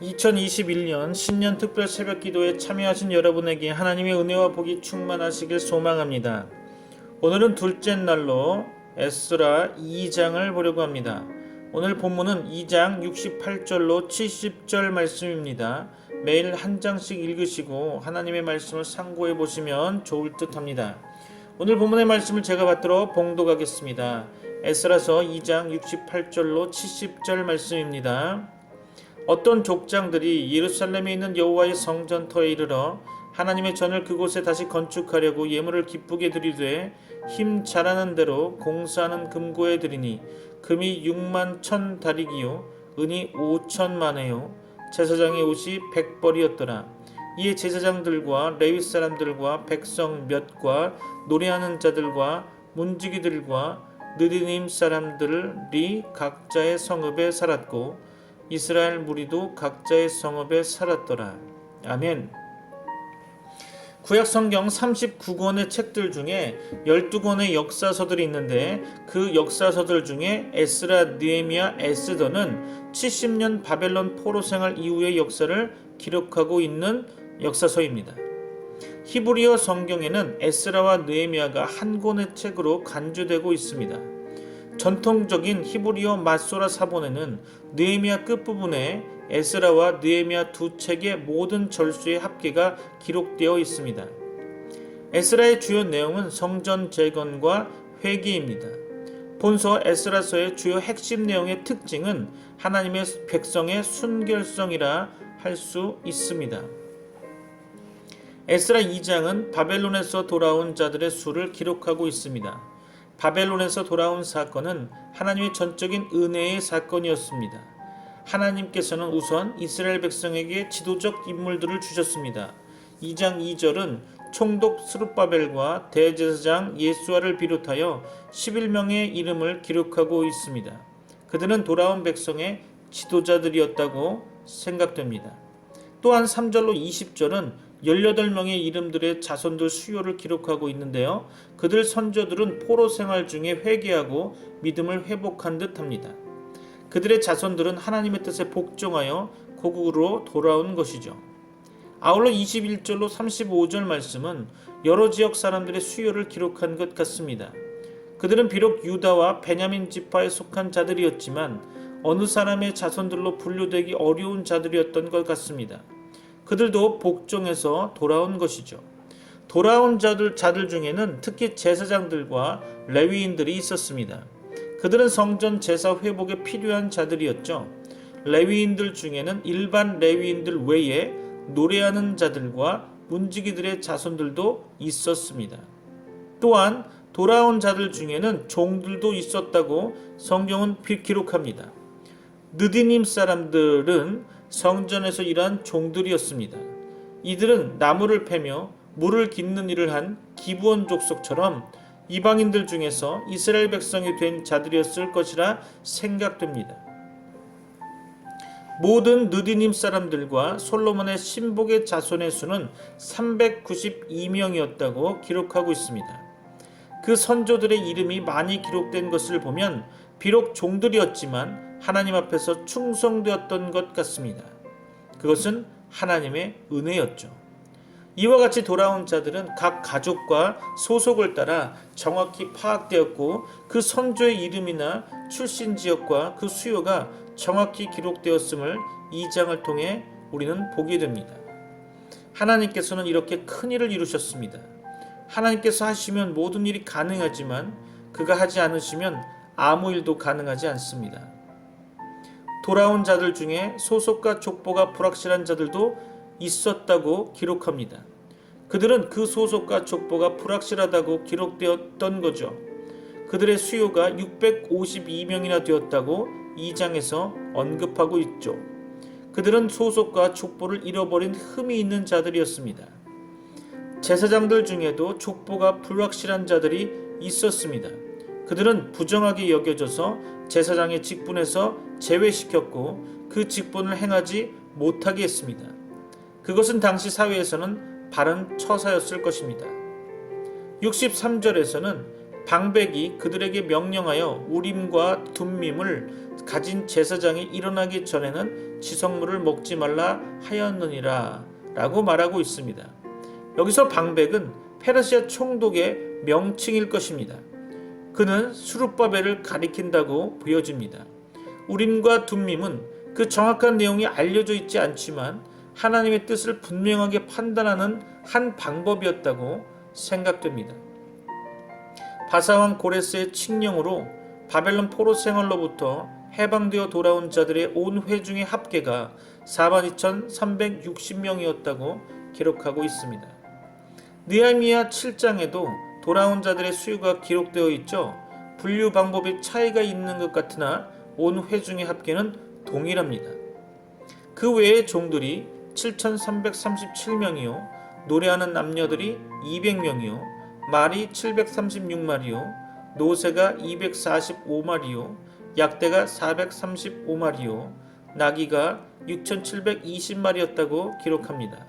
2021년 신년 특별 새벽 기도에 참여하신 여러분에게 하나님의 은혜와 복이 충만하시길 소망합니다. 오늘은 둘째 날로 에스라 2장을 보려고 합니다. 오늘 본문은 2장 68절로 70절 말씀입니다. 매일 한 장씩 읽으시고 하나님의 말씀을 상고해 보시면 좋을 듯 합니다. 오늘 본문의 말씀을 제가 받들어 봉독하겠습니다. 에스라서 2장 68절로 70절 말씀입니다. 어떤 족장들이 예루살렘에 있는 여호와의 성전터에 이르러 하나님의 전을 그곳에 다시 건축하려고 예물을 기쁘게 드리되 힘 잘하는 대로 공사하는 금고에 드리니 금이 6만 1,000 다리기요 은이 5천만에요 제사장의 옷이 100벌이었더라. 이에 제사장들과 레위 사람들과 백성 몇과 노래하는 자들과 문지기들과 느디님 사람들이 각자의 성읍에 살았고 이스라엘 무리도 각자의 성읍에 살았더라. 아멘. 구약 성경 39권의 책들 중에 12권의 역사서들이 있는데 그 역사서들 중에 에스라, 느헤미야, 에스더는 70년 바벨론 포로 생활 이후의 역사를 기록하고 있는 역사서입니다. 히브리어 성경에는 에스라와 느헤미야가 한 권의 책으로 간주되고 있습니다. 전통적인 히브리어 마소라 사본에는 느헤미야 끝부분에 에스라와 느헤미야 두 책의 모든 절수의 합계가 기록되어 있습니다. 에스라의 주요 내용은 성전 재건과 회개입니다. 본서 에스라서의 주요 핵심 내용의 특징은 하나님의 백성의 순결성이라 할 수 있습니다. 에스라 2장은 바벨론에서 돌아온 자들의 수를 기록하고 있습니다. 바벨론에서 돌아온 사건은 하나님의 전적인 은혜의 사건이었습니다. 하나님께서는 우선 이스라엘 백성에게 지도적 인물들을 주셨습니다. 2장 2절은 총독 스룹바벨과 대제사장 예수아를 비롯하여 11명의 이름을 기록하고 있습니다. 그들은 돌아온 백성의 지도자들이었다고 생각됩니다. 또한 3절로 20절은 18명의 이름들의 자손들 수요를 기록하고 있는데요. 그들 선조들은 포로 생활 중에 회개하고 믿음을 회복한 듯합니다. 그들의 자손들은 하나님의 뜻에 복종하여 고국으로 돌아온 것이죠. 아울러 21절로 35절 말씀은 여러 지역 사람들의 수요를 기록한 것 같습니다. 그들은 비록 유다와 베냐민 지파에 속한 자들이었지만 어느 사람의 자손들로 분류되기 어려운 자들이었던 것 같습니다. 그들도 복종해서 돌아온 것이죠. 돌아온 자들 중에는 특히 제사장들과 레위인들이 있었습니다. 그들은 성전 제사 회복에 필요한 자들이었죠. 레위인들 중에는 일반 레위인들 외에 노래하는 자들과 문지기들의 자손들도 있었습니다. 또한 돌아온 자들 중에는 종들도 있었다고 성경은 기록합니다. 느디님 사람들은 성전에서 일한 종들이었습니다. 이들은 나무를 패며 물을 깃는 일을 한 기브온 족속처럼 이방인들 중에서 이스라엘 백성이 된 자들이었을 것이라 생각됩니다. 모든 느디님 사람들과 솔로몬의 신복의 자손의 수는 392명이었다고 기록하고 있습니다. 그 선조들의 이름이 많이 기록된 것을 보면 비록 종들이었지만 하나님 앞에서 충성되었던 것 같습니다. 그것은 하나님의 은혜였죠. 이와 같이 돌아온 자들은 각 가족과 소속을 따라 정확히 파악되었고 그 선조의 이름이나 출신 지역과 그 수요가 정확히 기록되었음을 이 장을 통해 우리는 보게 됩니다. 하나님께서는 이렇게 큰 일을 이루셨습니다. 하나님께서 하시면 모든 일이 가능하지만 그가 하지 않으시면 아무 일도 가능하지 않습니다. 돌아온 자들 중에 소속과 족보가 불확실한 자들도 있었다고 기록합니다. 그들은 그 소속과 족보가 불확실하다고 기록되었던 거죠. 그들의 수요가 652명이나 되었다고 2장에서 언급하고 있죠. 그들은 소속과 족보를 잃어버린 흠이 있는 자들이었습니다. 제사장들 중에도 족보가 불확실한 자들이 있었습니다. 그들은 부정하게 여겨져서 제사장의 직분에서 제외시켰고 그 직분을 행하지 못하게 했습니다. 그것은 당시 사회에서는 바른 처사였을 것입니다. 63절에서는 방백이 그들에게 명령하여 우림과 둠밈을 가진 제사장이 일어나기 전에는 지성물을 먹지 말라 하였느니라 라고 말하고 있습니다. 여기서 방백은 페르시아 총독의 명칭일 것입니다. 그는 수룹바벨을 가리킨다고 보여집니다. 우림과 둠밈은 그 정확한 내용이 알려져 있지 않지만 하나님의 뜻을 분명하게 판단하는 한 방법이었다고 생각됩니다. 바사왕 고레스의 칙령으로 바벨론 포로 생활로부터 해방되어 돌아온 자들의 온 회중의 합계가 42,360명이었다고 기록하고 있습니다. 느헤미야 7장에도 돌아온 자들의 수요가 기록되어 있죠. 분류 방법에 차이가 있는 것 같으나 온 회중의 합계는 동일합니다. 그 외의 종들이 7,337명이요, 노래하는 남녀들이 200명이요, 말이 736마리요, 노새가 245마리요, 약대가 435마리요, 나귀가 6,720마리였다고 기록합니다.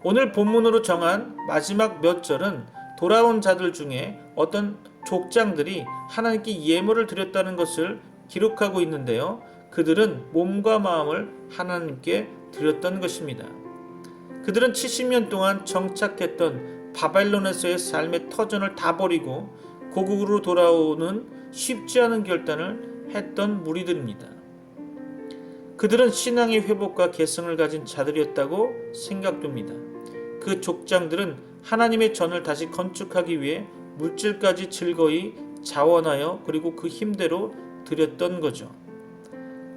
오늘 본문으로 정한 마지막 몇 절은 돌아온 자들 중에 어떤 족장들이 하나님께 예물을 드렸다는 것을 기록하고 있는데요. 그들은 몸과 마음을 하나님께 드렸던 것입니다. 그들은 70년 동안 정착했던 바벨론에서의 삶의 터전을 다 버리고 고국으로 돌아오는 쉽지 않은 결단을 했던 무리들입니다. 그들은 신앙의 회복과 계승을 가진 자들이었다고 생각됩니다. 그 족장들은 하나님의 전을 다시 건축하기 위해 물질까지 즐거이 자원하여 그리고 그 힘대로 드렸던 거죠.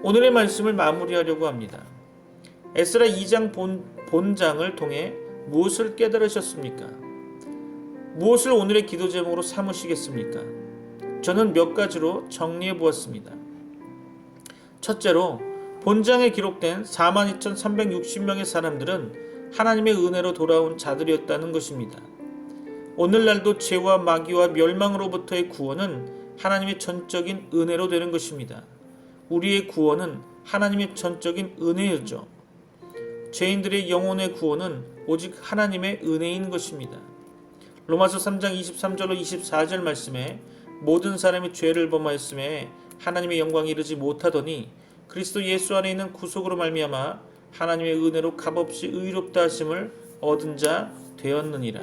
오늘의 말씀을 마무리하려고 합니다. 에스라 2장 본장을 통해 무엇을 깨달으셨습니까? 무엇을 오늘의 기도 제목으로 삼으시겠습니까? 저는 몇 가지로 정리해 보았습니다. 첫째로, 본장에 기록된 42,360명의 사람들은 하나님의 은혜로 돌아온 자들이었다는 것입니다. 오늘날도 죄와 마귀와 멸망으로부터의 구원은 하나님의 전적인 은혜로 되는 것입니다. 우리의 구원은 하나님의 전적인 은혜였죠. 죄인들의 영혼의 구원은 오직 하나님의 은혜인 것입니다. 로마서 3장 23절로 24절 말씀에 모든 사람이 죄를 범하였음에 하나님의 영광에 이르지 못하더니 그리스도 예수 안에 있는 구속으로 말미암아 하나님의 은혜로 값없이 의롭다 하심을 얻은 자 되었느니라.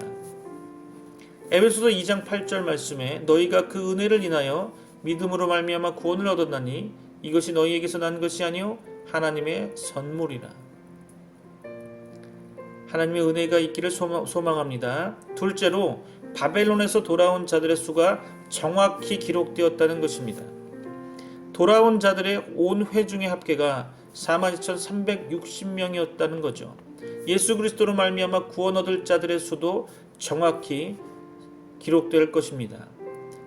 에베소서 2장 8절 말씀에 너희가 그 은혜를 인하여 믿음으로 말미암아 구원을 얻었나니 이것이 너희에게서 난 것이 아니요 하나님의 선물이라. 하나님의 은혜가 있기를 소망합니다. 둘째로, 바벨론에서 돌아온 자들의 수가 정확히 기록되었다는 것입니다. 돌아온 자들의 온 회중의 합계가 42,360명이었다는 거죠. 예수 그리스도로 말미암아 구원 얻을 자들의 수도 정확히 기록될 것입니다.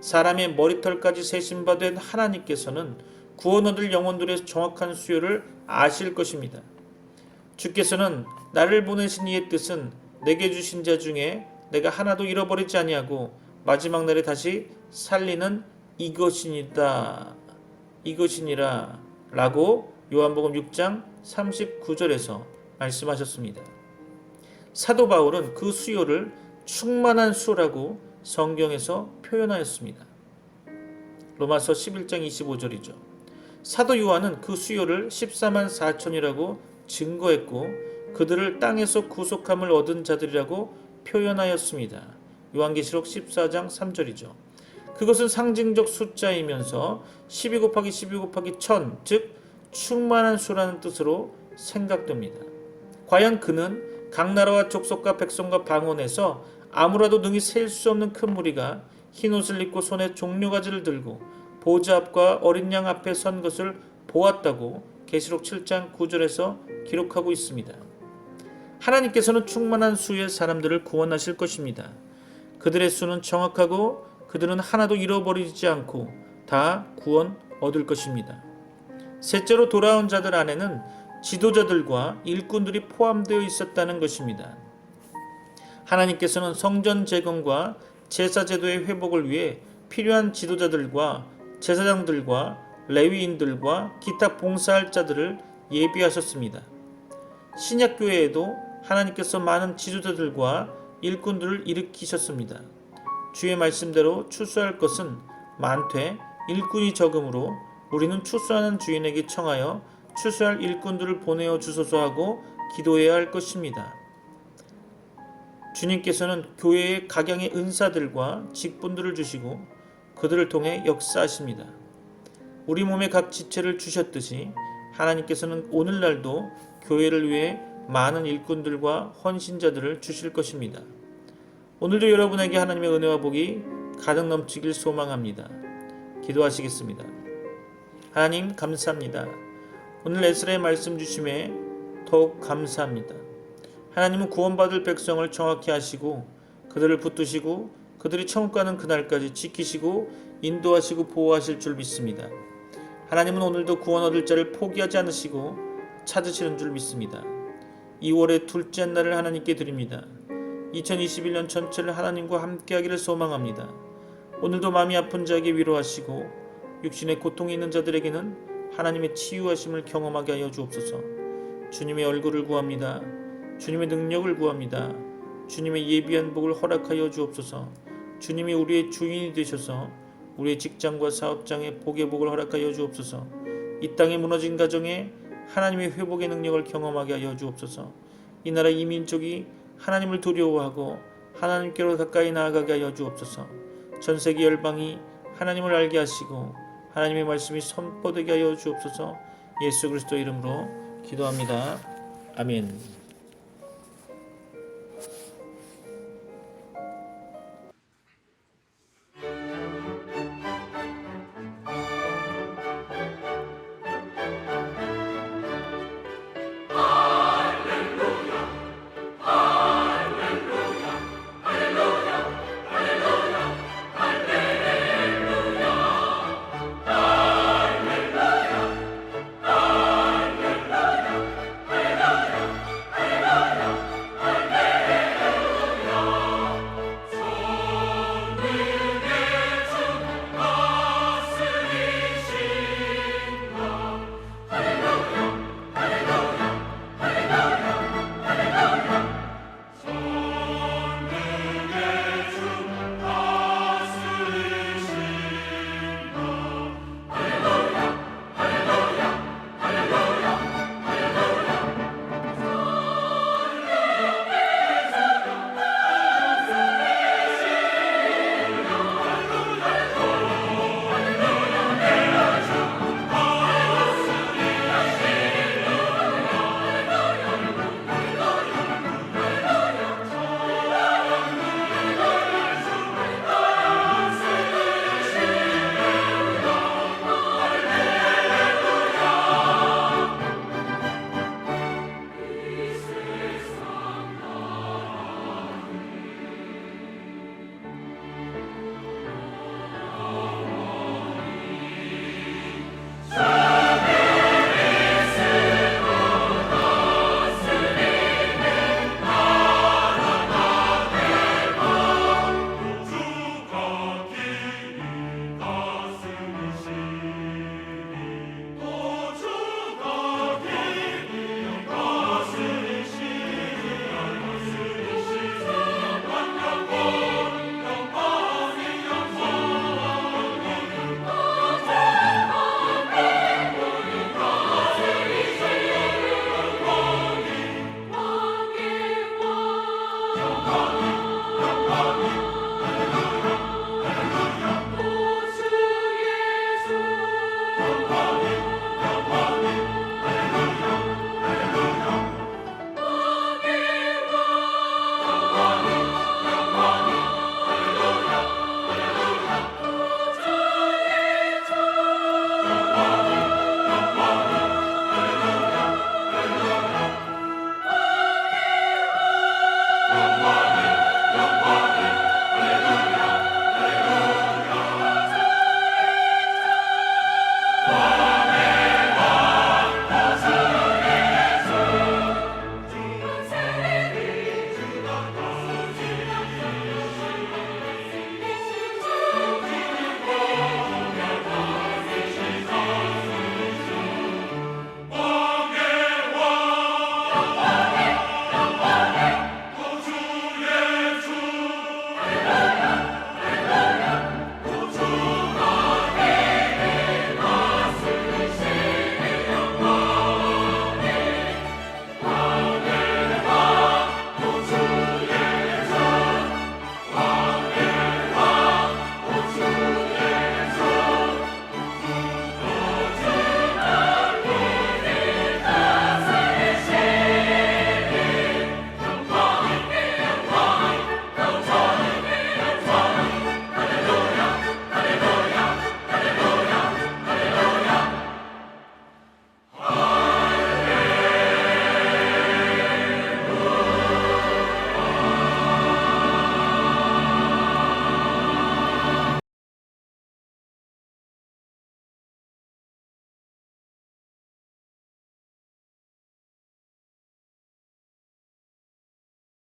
사람의 머리털까지 세신 바 된 하나님께서는 구원 얻을 영혼들의 정확한 수요를 아실 것입니다. 주께서는 나를 보내신 이의 뜻은 내게 주신 자 중에 내가 하나도 잃어버리지 아니하고 마지막 날에 다시 살리는 이것이니라 라고 요한복음 6장 39절에서 말씀하셨습니다. 사도 바울은 그 수요를 충만한 수라고 성경에서 표현하였습니다. 로마서 11장 25절이죠. 사도 요한은 그 수요를 14만 4천이라고 증거했고 그들을 땅에서 구속함을 얻은 자들이라고 표현하였습니다. 요한계시록 14장 3절이죠. 그것은 상징적 숫자이면서 12 곱하기 12 곱하기 1000, 즉 충만한 수라는 뜻으로 생각됩니다. 과연 그는 각 나라와 족속과 백성과 방언에서 아무라도 능히 셀 수 없는 큰 무리가 흰옷을 입고 손에 종려가지를 들고 보좌 앞과 어린 양 앞에 선 것을 보았다고 계시록 7장 9절에서 기록하고 있습니다. 하나님께서는 충만한 수의 사람들을 구원하실 것입니다. 그들의 수는 정확하고 그들은 하나도 잃어버리지 않고 다 구원 얻을 것입니다. 셋째로, 돌아온 자들 안에는 지도자들과 일꾼들이 포함되어 있었다는 것입니다. 하나님께서는 성전 재건과 제사 제도의 회복을 위해 필요한 지도자들과 제사장들과 레위인들과 기타 봉사할 자들을 예비하셨습니다. 신약교회에도 하나님께서 많은 지도자들과 일꾼들을 일으키셨습니다. 주의 말씀대로 추수할 것은 많되 일꾼이 적으므로 우리는 추수하는 주인에게 청하여 추수할 일꾼들을 보내어 주소서 하고 기도해야 할 것입니다. 주님께서는 교회에 각양의 은사들과 직분들을 주시고 그들을 통해 역사하십니다. 우리 몸의 각 지체를 주셨듯이 하나님께서는 오늘날도 교회를 위해 많은 일꾼들과 헌신자들을 주실 것입니다. 오늘도 여러분에게 하나님의 은혜와 복이 가득 넘치길 소망합니다. 기도하시겠습니다. 하나님 감사합니다. 오늘 에스라의 말씀 주심에 더욱 감사합니다. 하나님은 구원받을 백성을 정확히 하시고 그들을 붙드시고 그들이 천국 가는 그날까지 지키시고 인도하시고 보호하실 줄 믿습니다. 하나님은 오늘도 구원 얻을 자를 포기하지 않으시고 찾으시는 줄 믿습니다. 2월의 둘째 날을 하나님께 드립니다. 2021년 전체를 하나님과 함께하기를 소망합니다. 오늘도 마음이 아픈 자에게 위로하시고 육신의 고통이 있는 자들에게는 하나님의 치유하심을 경험하게 하여 주옵소서. 주님의 얼굴을 구합니다. 주님의 능력을 구합니다. 주님의 예비한 복을 허락하여 주옵소서. 주님이 우리의 주인이 되셔서 우리의 직장과 사업장에 복의 복을 허락하여 주옵소서. 이 땅에 무너진 가정에 하나님의 회복의 능력을 경험하게 하여 주옵소서. 이 나라 이 민족이 하나님을 두려워하고 하나님께로 가까이 나아가게 하여 주옵소서. 전 세계 열방이 하나님을 알게 하시고 하나님의 말씀이 선포되게 하여 주옵소서. 예수 그리스도 이름으로 기도합니다. 아멘.